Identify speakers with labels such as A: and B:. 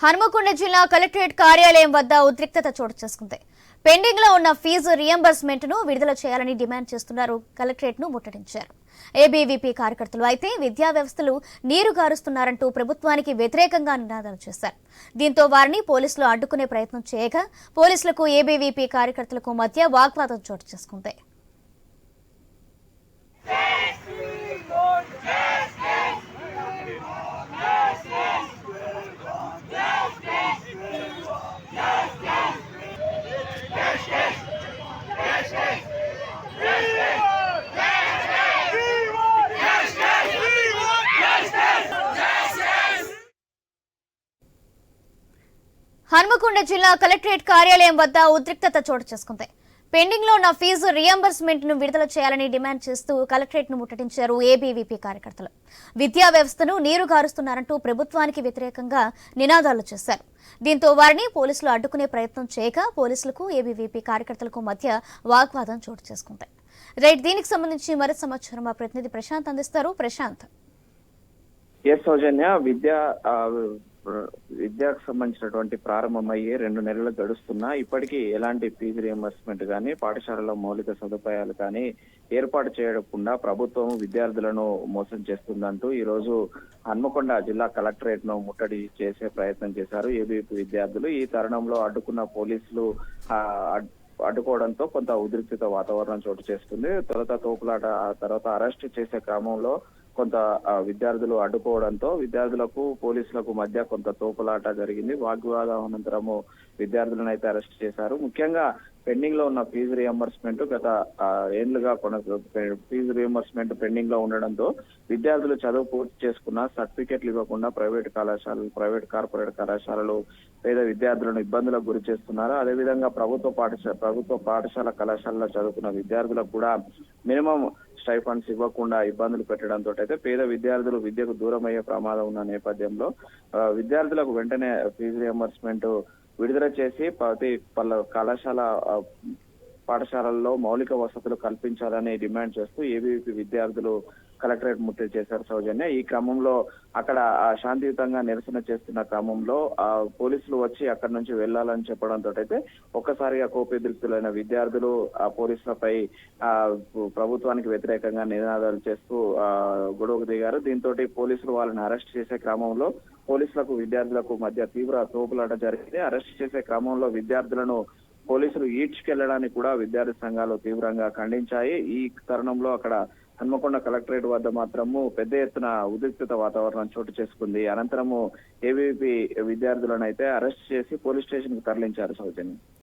A: హనుమకొండ జిల్లా కలెక్టరేట్ కార్యాలయం వద్ద ఉద్రిక్తత చోటు చేసుకుంది. పెండింగ్ లో ఉన్న ఫీజు రియంబర్స్మెంట్ ను విడుదల చేయాలని డిమాండ్ చేస్తున్నారు. కలెక్టరేట్ ను ముట్టడించారు ఏబీవీపీ కార్యకర్తలు. అయితే విద్యా వ్యవస్థలు నీరు గారుస్తున్నారంటూ ప్రభుత్వానికి వ్యతిరేకంగా నినాదాలు చేశారు. దీంతో వారిని పోలీసులు అడ్డుకునే ప్రయత్నం చేయగా పోలీసులకు ఏబీవీపీ కార్యకర్తలకు మధ్య వాగ్వాదం చోటు చేసుకుంది. హనుమకొండ జిల్లా కలెక్టరేట్ కార్యాలయం వద్ద ఉద్రిక్తత చోటు చేసుకుంది. పెండింగ్ లో ఉన్న ఫీజు రియంబర్స్మెంట్ ను విడుదల చేయాలని డిమాండ్ చేస్తూ కలెక్టరేట్ ను ముట్టడించారు ఏబీవీపీ కార్యకర్తలు. విద్యా వ్యవస్థను నీరు గారుస్తున్నారంటూ ప్రభుత్వానికి వ్యతిరేకంగా నినాదాలు చేశారు. దీంతో వారిని పోలీసులు అడ్డుకునే ప్రయత్నం చేయగా పోలీసులకు ఏబీవీపీ కార్యకర్తలకు మధ్య వాగ్వాదం చోటు చేసుకుంది. రైట్, దీనికి సంబంధించి మరింత సమాచారం మా ప్రతినిధి ప్రశాంత్ అందిస్తారు. ప్రశాంత్.
B: సౌజన్య, విద్యకు సంబంధించినటువంటి ప్రారంభమయ్యే 2 నెలలు గడుస్తున్నా ఇప్పటికీ ఎలాంటి ఫీజు రియంబర్స్మెంట్ కానీ పాఠశాలలో మౌలిక సదుపాయాలు కానీ ఏర్పాటు చేయకుండా ప్రభుత్వం విద్యార్థులను మోసం చేస్తుందంటూ ఈ రోజు హన్మకొండ జిల్లా కలెక్టరేట్ ను ముట్టడి చేసే ప్రయత్నం చేశారు ఏబీవీపీ విద్యార్థులు. ఈ తరుణంలో అడ్డుకున్న పోలీసులు అడ్డుకోవడంతో కొంత ఉద్రిక్తత వాతావరణం చోటు చేసుకుంది. తర్వాత తోపులాట, ఆ తర్వాత అరెస్ట్ చేసే క్రమంలో కొంత విద్యార్థులు అడ్డుకోవడంతో విద్యార్థులకు పోలీసులకు మధ్య కొంత తోపులాట జరిగింది. వాగ్వాదం అనంతరము విద్యార్థులను అయితే అరెస్ట్ చేశారు. ముఖ్యంగా పెండింగ్ లో ఉన్న ఫీజు రియంబర్స్మెంట్ గత ఏళ్లుగా ఫీజు రియంబర్స్మెంట్ పెండింగ్ లో ఉండడంతో విద్యార్థులు చదువు పూర్తి చేసుకున్న సర్టిఫికెట్లు ఇవ్వకుండా ప్రైవేట్ కార్పొరేట్ కళాశాలలు పేద విద్యార్థులను ఇబ్బందులకు గురి చేస్తున్నారు. అదేవిధంగా ప్రభుత్వ పాఠశాల కళాశాలలో చదువుకున్న విద్యార్థులకు కూడా మినిమం స్టైఫండ్స్ ఇవ్వకుండా ఇబ్బందులు పెట్టడంతో అయితే పేద విద్యార్థులు విద్యకు దూరం అయ్యే ప్రమాదం ఉన్న నేపథ్యంలో విద్యార్థులకు వెంటనే ఫీజు రియంబర్స్మెంట్ విడుదల చేసి ప్రతి పాఠశాలల్లో మౌలిక వసతులు కల్పించాలని డిమాండ్ చేస్తూ ఏబీవీపీ విద్యార్థులు కలెక్టరేట్ ముట్టడి చేశారు. సౌజన్య, ఈ క్రమంలో అక్కడ శాంతియుతంగా నిరసన చేస్తున్న క్రమంలో పోలీసులు వచ్చి అక్కడి నుంచి వెళ్లాలని చెప్పడంతో అయితే ఒక్కసారిగా కోపోద్రిక్తులైన విద్యార్థులు ఆ పోలీసులపై ప్రభుత్వానికి వ్యతిరేకంగా నినాదాలు చేస్తూ గొడవకు దిగారు. దీంతో పోలీసులు వాళ్ళని అరెస్ట్ చేసే క్రమంలో పోలీసులకు విద్యార్థులకు మధ్య తీవ్ర తోపులాట జరిగింది. అరెస్ట్ చేసే క్రమంలో విద్యార్థులను పోలీసులు ఈడ్చుకెళ్లడానికి కూడా విద్యార్థి సంఘాలు తీవ్రంగా ఖండించాయి. ఈ తరుణంలో అక్కడ హన్మకొండ కలెక్టరేట్ వద్ద మాత్రము పెద్ద ఎత్తున ఉద్రిక్తత వాతావరణం చోటు చేసుకుంది. అనంతరము ఏబీవీపీ విద్యార్థులను అయితే అరెస్ట్ చేసి పోలీస్ స్టేషన్ కు తరలించారు. సౌజన్యం.